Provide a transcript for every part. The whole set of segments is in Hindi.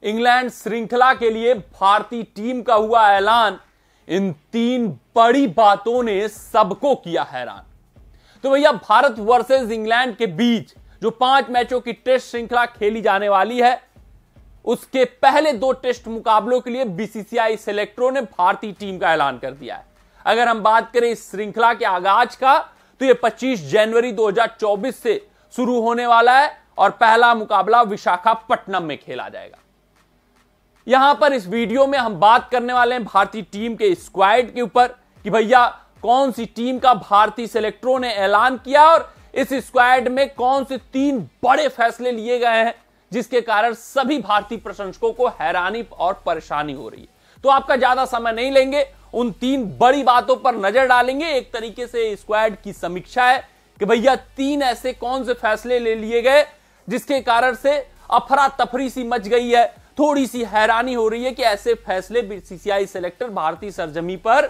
इंग्लैंड श्रृंखला के लिए भारतीय टीम का हुआ ऐलान। इन 3 बड़ी बातों ने सबको किया हैरान। तो भैया भारत वर्सेस इंग्लैंड के बीच जो 5 मैचों की टेस्ट श्रृंखला खेली जाने वाली है, उसके पहले 2 टेस्ट मुकाबलों के लिए बीसीसीआई सेलेक्टरों ने भारतीय टीम का ऐलान कर दिया है। अगर हम बात करें इस श्रृंखला के आगाज का, तो यह 25 जनवरी 2024 से शुरू होने वाला है और पहला मुकाबला विशाखापट्टनम में खेला जाएगा। यहां पर इस वीडियो में हम बात करने वाले हैं भारतीय टीम के स्क्वाड के ऊपर कि भैया कौन सी टीम का भारतीय सेलेक्टरों ने ऐलान किया और इस स्क्वाड में कौन से 3 बड़े फैसले लिए गए हैं जिसके कारण सभी भारतीय प्रशंसकों को हैरानी और परेशानी हो रही है। तो आपका ज्यादा समय नहीं लेंगे, उन 3 बड़ी बातों पर नजर डालेंगे। एक तरीके से स्क्वाड की समीक्षा है कि भैया 3 ऐसे कौन से फैसले ले लिए गए जिसके कारण से अफरा तफरी सी मच गई है, थोड़ी सी हैरानी हो रही है कि ऐसे फैसले बीसीसीआई सेलेक्टर भारतीय सरजमी पर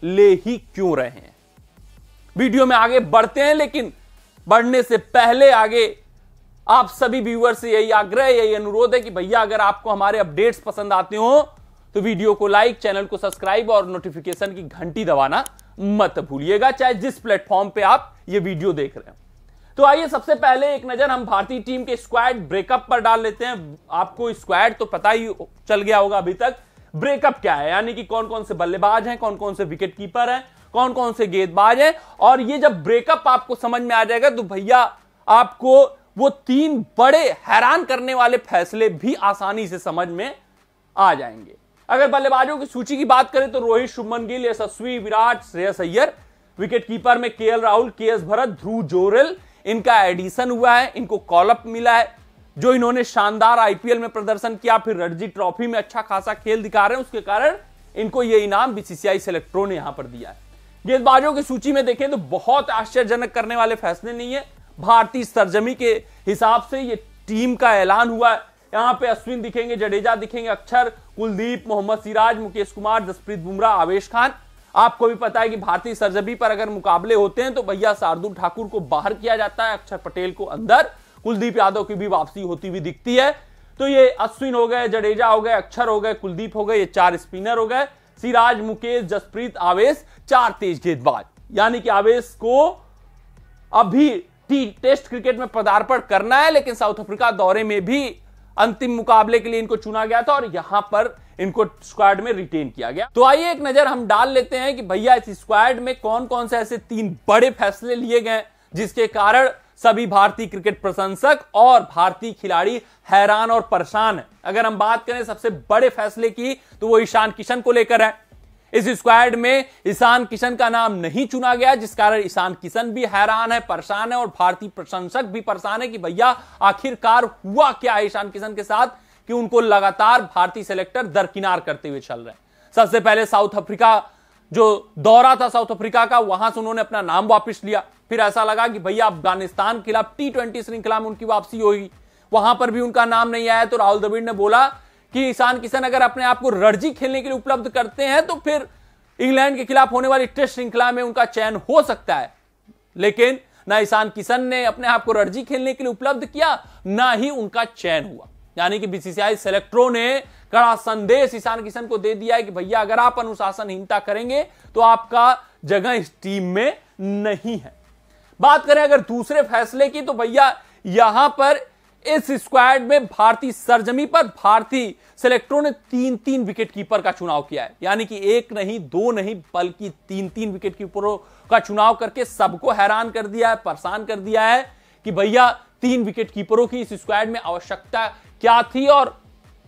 ले ही क्यों रहे हैं। वीडियो में आगे बढ़ते हैं, लेकिन बढ़ने से पहले आगे आप सभी व्यूअर से यही आग्रह, यही अनुरोध है कि भैया अगर आपको हमारे अपडेट्स पसंद आते हो तो वीडियो को लाइक, चैनल को सब्सक्राइब और नोटिफिकेशन की घंटी दबाना मत भूलिएगा, चाहे जिस प्लेटफॉर्म पे आप ये वीडियो देख रहे हैं। तो आइए सबसे पहले एक नजर हम भारतीय टीम के स्क्वाड ब्रेकअप पर डाल लेते हैं। आपको स्क्वाड तो पता ही चल गया होगा अभी तक, ब्रेकअप क्या है, यानी कि कौन कौन से बल्लेबाज हैं, कौन कौन से विकेट कीपर हैं, कौन कौन से गेंदबाज हैं। और ये जब ब्रेकअप आपको समझ में आ जाएगा तो भैया आपको वो 3 बड़े हैरान करने वाले फैसले भी आसानी से समझ में आ जाएंगे। अगर बल्लेबाजों की सूची की बात करें तो रोहित, शुभमन गिल, यशस्वी, विराट, श्रेयस अय्यर। विकेट कीपर में केएल राहुल, केएस भरत, ध्रुव जोरेल, इनका एडिशन हुआ है, इनको कॉल अप मिला है। जो इन्होंने शानदार आईपीएल में प्रदर्शन किया, फिर रणजी ट्रॉफी में अच्छा खासा खेल दिखा रहे हैं, उसके कारण इनको यह इनाम बीसीसीआई सेलेक्टरों ने यहां पर दिया है। गेंदबाजों की सूची में देखें तो बहुत आश्चर्यजनक करने वाले फैसले नहीं है। भारतीय सरजमी के हिसाब से यह टीम का ऐलान हुआ है। यहां पे अश्विन दिखेंगे, जडेजा दिखेंगे, अक्षर, कुलदीप, मोहम्मद सिराज, मुकेश कुमार, जसप्रीत बुमराह, आवेश खान। आपको भी पता है कि भारतीय सरजमी पर अगर मुकाबले होते हैं तो भैया शार्दुल ठाकुर को बाहर किया जाता है, अक्षर पटेल को अंदर, कुलदीप यादव की भी वापसी होती हुई दिखती है। तो ये अश्विन हो गए, जडेजा हो गए, अक्षर हो गए, कुलदीप हो गए, ये 4 स्पिनर हो गए, सिराज, मुकेश, जसप्रीत, आवेश, 4 तेज गेंदबाज। यानी कि आवेश को अभी टेस्ट क्रिकेट में पदार्पण करना है, लेकिन साउथ अफ्रीका दौरे में भी अंतिम मुकाबले के लिए इनको चुना गया था और यहां पर इनको स्क्वाड में रिटेन किया गया। तो आइए एक नजर हम डाल लेते हैं कि भैया इस स्क्वाड में कौन कौन से ऐसे 3 बड़े फैसले लिए गए जिसके कारण सभी भारतीय क्रिकेट प्रशंसक और भारतीय खिलाड़ी हैरान और परेशान हैं। अगर हम बात करें सबसे बड़े फैसले की तो वो ईशान किशन को लेकर है। इस स्क्वाड में ईशान किशन का नाम नहीं चुना गया, जिस कारण ईशान किशन भी हैरान है, परेशान है और भारतीय प्रशंसक भी परेशान है कि भैया आखिरकार हुआ क्या है ईशान किशन के साथ कि उनको लगातार भारतीय सेलेक्टर दरकिनार करते हुए चल रहे हैं। सबसे पहले साउथ अफ्रीका जो दौरा था साउथ अफ्रीका का, वहां से उन्होंने अपना नाम वापस लिया। फिर ऐसा लगा कि भैया अफगानिस्तान के खिलाफ T20 श्रृंखला में उनकी वापसी होगी, वहां पर भी उनका नाम नहीं आया। तो राहुल द्रविड़ ने बोला कि ईशान किशन अगर अपने आप को रणजी खेलने के लिए उपलब्ध करते हैं तो फिर इंग्लैंड के खिलाफ होने वाली टेस्ट श्रृंखला में उनका चयन हो सकता है। लेकिन ना ईशान किशन ने अपने आप को रणजी खेलने के लिए उपलब्ध किया, ना ही उनका चयन हुआ। यानी कि बीसीसीआई सेलेक्टरों ने कड़ा संदेश ईशान किशन को दे दिया है कि भैया अगर आप अनुशासनहीनता करेंगे तो आपका जगह इस टीम में नहीं है। बात करें अगर दूसरे फैसले की तो भैया यहां पर इस स्क्वाड में भारतीय सरजमी पर भारतीय सेलेक्टरों ने 3-3 विकेट कीपर का चुनाव किया है। यानी कि 1 नहीं 2 नहीं बल्कि 3-3 विकेट कीपरों का चुनाव करके सबको हैरान कर दिया है, परेशान कर दिया है कि भैया 3 विकेट कीपरों की इस स्क्वाड में आवश्यकता क्या थी और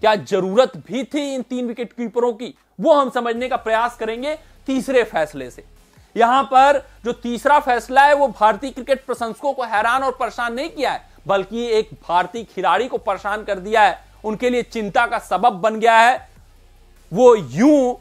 क्या जरूरत भी थी इन 3 विकेट कीपरों की, वो हम समझने का प्रयास करेंगे तीसरे फैसले से। यहां पर जो तीसरा फैसला है वो भारतीय क्रिकेट प्रशंसकों को हैरान और परेशान नहीं किया है, बल्कि एक भारतीय खिलाड़ी को परेशान कर दिया है, उनके लिए चिंता का सबब बन गया है। वो यूं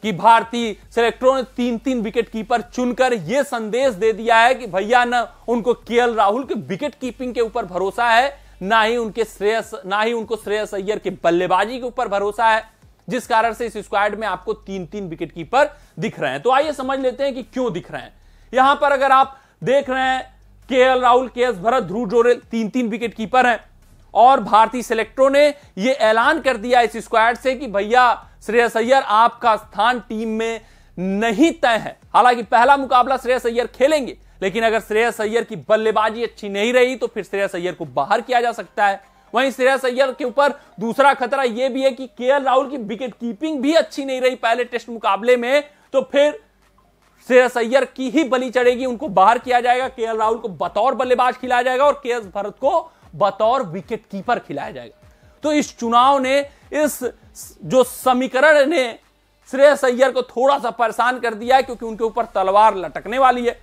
कि भारतीय सेलेक्टरों ने 3-3 विकेट कीपर चुनकर यह संदेश दे दिया है कि भैया ना उनको केएल राहुल के विकेट कीपिंग के ऊपर भरोसा है, ना ही उनको श्रेयस अय्यर के बल्लेबाजी के ऊपर भरोसा है, जिस कारण से इस स्क्वाड में आपको 3-3 विकेट कीपर दिख रहे हैं। तो आइए समझ लेते हैं कि क्यों दिख रहे हैं। यहां पर अगर आप देख रहे हैं केएल राहुल, केएस भरत, ध्रुव जोरेल 3-3 विकेट कीपर हैं और भारतीय सिलेक्टरों ने यह ऐलान कर दिया इस स्क्वाड से कि भैया श्रेयस अय्यर आपका स्थान टीम में नहीं तय है। हालांकि पहला मुकाबला श्रेयस अय्यर खेलेंगे, लेकिन अगर श्रेयस अय्यर की बल्लेबाजी अच्छी नहीं रही तो फिर श्रेयस अय्यर को बाहर किया जा सकता है। वहीं श्रेयस अय्यर के ऊपर दूसरा खतरा यह भी है कि केएल राहुल की विकेट कीपिंग भी अच्छी नहीं रही पहले टेस्ट मुकाबले में, तो फिर श्रेयस अय्यर की ही बलि चढ़ेगी, उनको बाहर किया जाएगा। केएल राहुल को बतौर बल्लेबाज खिलाया जाएगा और केएस भरत को बतौर विकेट कीपर खिलाया जाएगा। तो इस चुनाव ने, इस जो समीकरण ने श्रेयस अय्यर को थोड़ा सा परेशान कर दिया है, क्योंकि उनके ऊपर तलवार लटकने वाली है।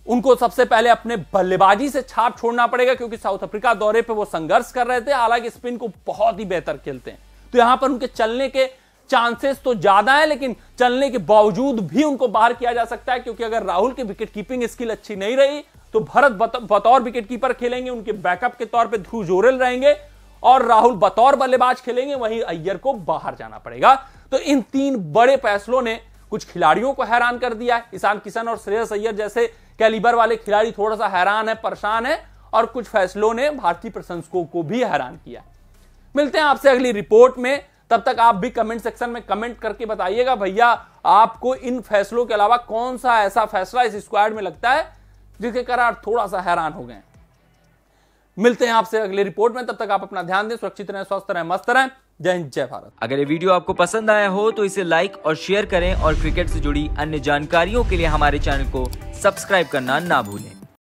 उनको सबसे पहले अपने बल्लेबाजी से छाप छोड़ना पड़ेगा, क्योंकि साउथ अफ्रीका दौरे पे वो संघर्ष कर रहे थे। हालांकि स्पिन को बहुत ही बेहतर खेलते हैं, तो यहां पर उनके चलने के चांसेस तो ज्यादा है, लेकिन चलने के बावजूद भी उनको बाहर किया जा सकता है, क्योंकि अगर राहुल की विकेट कीपिंग स्किल अच्छी नहीं रही तो भरत बतौर विकेट कीपर खेलेंगे, उनके बैकअप के तौर पे ध्रुव जोरेल रहेंगे और राहुल बतौर बल्लेबाज खेलेंगे, वहीं अय्यर को बाहर जाना पड़ेगा। तो इन 3 बड़े फैसलों ने कुछ खिलाड़ियों को हैरान कर दिया है। ईशान किशन और श्रेयस अय्यर जैसे कैलिबर वाले खिलाड़ी थोड़ा सा हैरान है, परेशान है, और कुछ फैसलों ने भारतीय प्रशंसकों को भी हैरान किया। मिलते हैं आपसे अगली रिपोर्ट में, तब तक आप भी कमेंट सेक्शन में कमेंट करके बताइएगा भैया आपको इन फैसलों के अलावा कौन सा ऐसा फैसला इस स्क्वाड में लगता है जिसके कारण आप थोड़ा सा हैरान हो गए। मिलते हैं आपसे अगली रिपोर्ट में, तब तक आप अपना ध्यान दें, सुरक्षित रहें, स्वस्थ रहें, मस्त रहें। जय हिंद, जय भारत। अगर ये वीडियो आपको पसंद आया हो तो इसे लाइक और शेयर करें और क्रिकेट से जुड़ी अन्य जानकारियों के लिए हमारे चैनल को सब्सक्राइब करना ना भूलें।